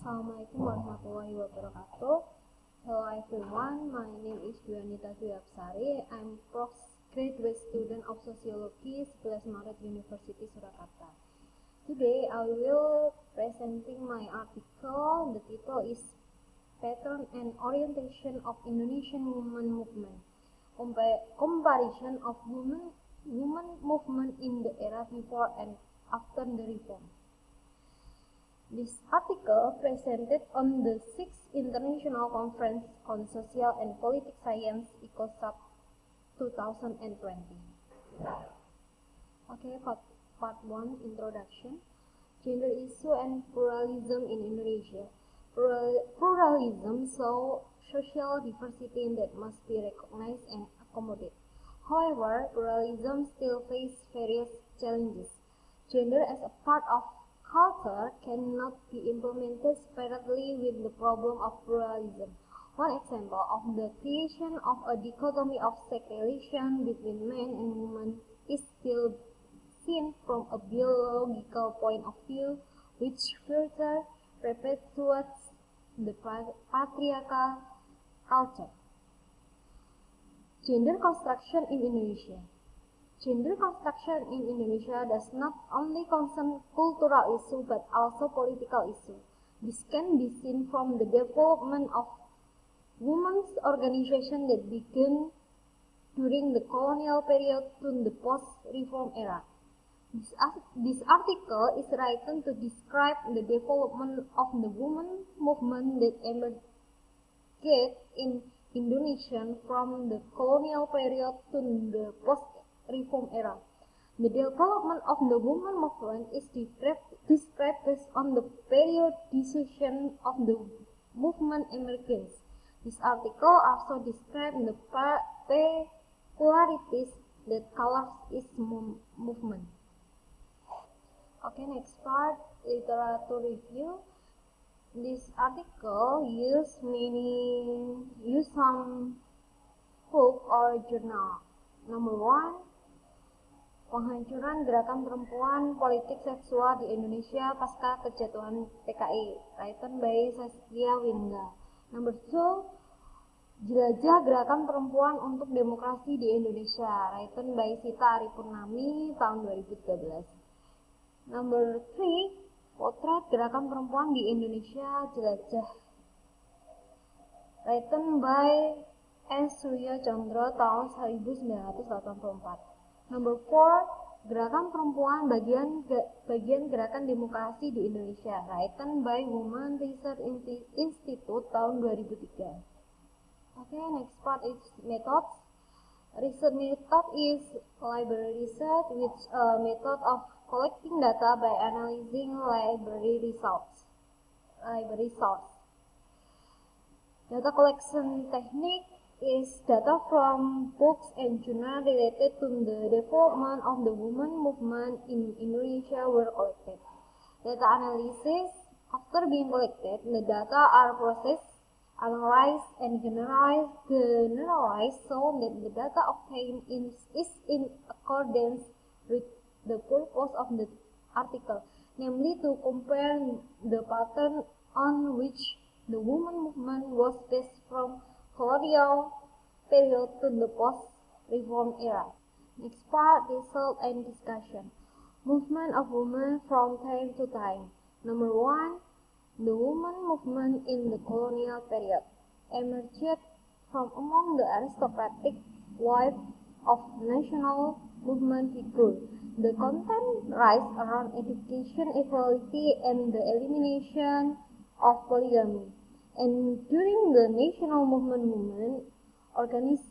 Assalamualaikum warahmatullahi wabarakatuh. Hello everyone, my name is Yuanita Hapsari. I'm postgraduate student of Sociology, 11 Maret University, Surakarta. Today I will presenting my article. The title is Pattern and Orientation of Indonesian Women Movement. Comparison of women movement in the era before and after the reform. This article presented on the 6th International Conference on Social and Political Science, ICOSAP 2020. Okay, part 1, Introduction. Gender issue and pluralism in Indonesia. Pluralism shows social diversity that must be recognized and accommodated. However, pluralism still faces various challenges. Gender as a part of culture cannot be implemented separately with the problem of pluralism. One example of the creation of a dichotomy of sex relation between men and women is still seen from a biological point of view, which further perpetuates the patriarchal culture. Gender construction in Indonesia. Gender construction in Indonesia does not only concern cultural issues but also political issues. This can be seen from the development of women's organizations that began during the colonial period to the post-reform era. This article is written to describe the development of the women movement that emerged in Indonesia from the colonial period to the post-reform era. The development of the women movement is described based on the periodization of the movement emergence. This article also describes the peculiarities that colors its movement. Okay, next part, literature review. This article use some book or journal. Number 1, Penghancuran Gerakan Perempuan Politik Seksual di Indonesia Pasca Kejatuhan PKI, written by Saskia Winda. Number 2, Jelajah Gerakan Perempuan untuk Demokrasi di Indonesia, written by Sita Aripurnami, tahun 2013. Number 3, Potret Gerakan Perempuan di Indonesia Jelajah, written by S. Surya Chandra, tahun 1984. Number 4, Gerakan Perempuan bagian Gerakan Demokrasi di Indonesia, written by Women Research Institute, tahun 2003. Okay, next part is methods. Research method is library research, which a method of collecting data by analyzing library source. Data collection technique is data from books and journals related to the development of the women movement in Indonesia were collected. Data analysis. After being collected, the data are processed, analyzed, and generalized so that the data obtained is in accordance with the purpose of the article, namely to compare the pattern on which the women movement was based from colonial period to the post-reform era. Next part, result and discussion. Movement of women from time to time. Number 1, the women movement in the colonial period emerged from among the aristocratic wives of national movement figures. The content rests around education, equality, and the elimination of polygamy. And during the national movement organized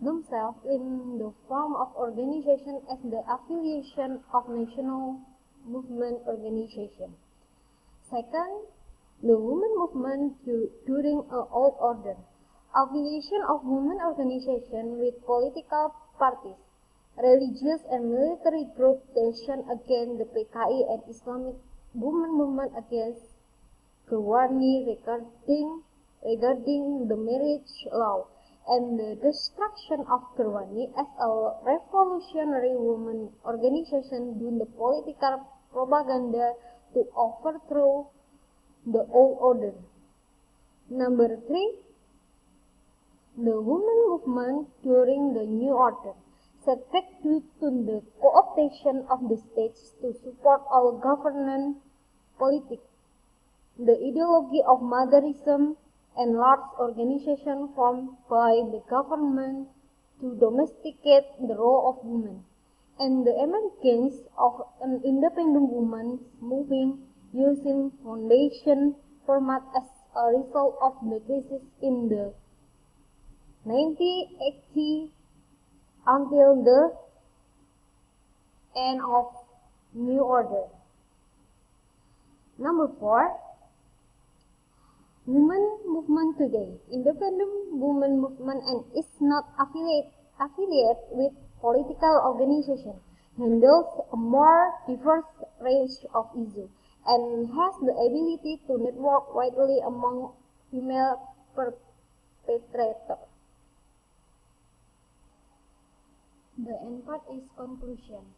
themselves in the form of organization as the affiliation of national movement organization. Second, the women movement during an old order. Affiliation of women organization with political parties, religious and military group tension against the PKI and Islamic women movement against Gerwani regarding the marriage law, and the destruction of Gerwani as a revolutionary women organization due to political propaganda to overthrow the old order. Number 3. The women movement during the New Order, setback due to the co-optation of the states to support all government politics. The ideology of motherism and large organization formed by the government to domesticate the role of women, and the emergence of an independent women's movement using foundation format as a result of the crisis in the 1980 until the end of New Order. Number 4. Women movement today. Independent women movement and is not affiliate with political organization, handles a more diverse range of issues, and has the ability to network widely among female perpetrators. The end part is conclusion.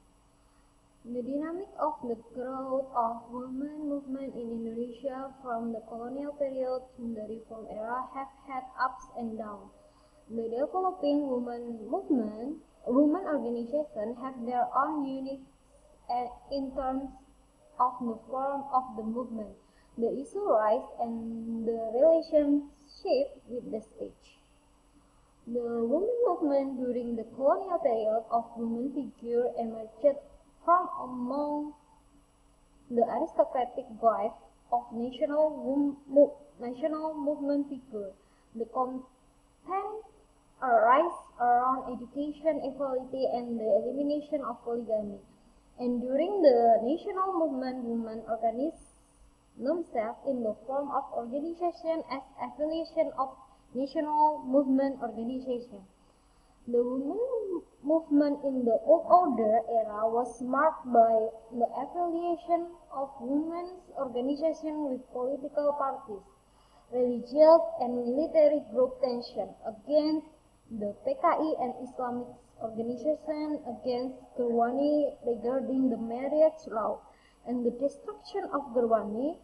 The dynamic of the growth of women movement in Indonesia from the colonial period to the reform era have had ups and downs. The developing women organizations have their own unique in terms of the form of the movement, the issue rise, and the relationship with the state. The women movement during the colonial period of women figure emerged from among the aristocratic wives of national movement figure. The content arise around education, equality, and the elimination of polygamy. And during the national movement, women organized themselves in the form of organization as affiliation of national movement organization. The women movement in the Old Order era was marked by the affiliation of women's organizations with political parties, religious and military group tension against the PKI and Islamic organization against Gerwani regarding the marriage law, and the destruction of Gerwani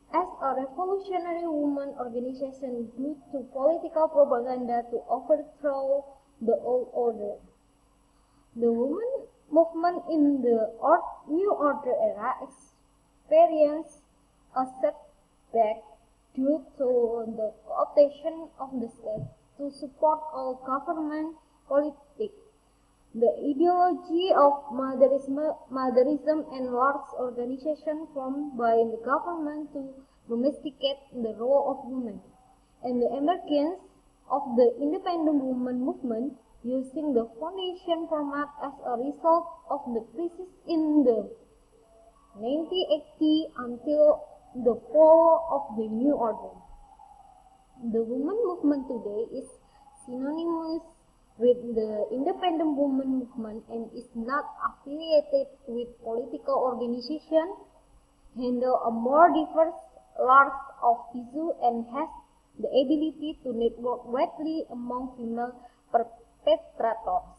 as a revolutionary women organization due to political propaganda to overthrow the old order. The women movement in the New Order era experienced a setback due to the co-optation of the state to support all government politics. The ideology of motherism and large organization formed by the government to domesticate the role of women, and the emergence of the independent women movement using the foundation format as a result of the crisis in the 1980 until the fall of the New Order. The women movement today is synonymous with the independent women movement and is not affiliated with political organization, handle a more diverse large of issues, and has the ability to network widely among female perpetrators.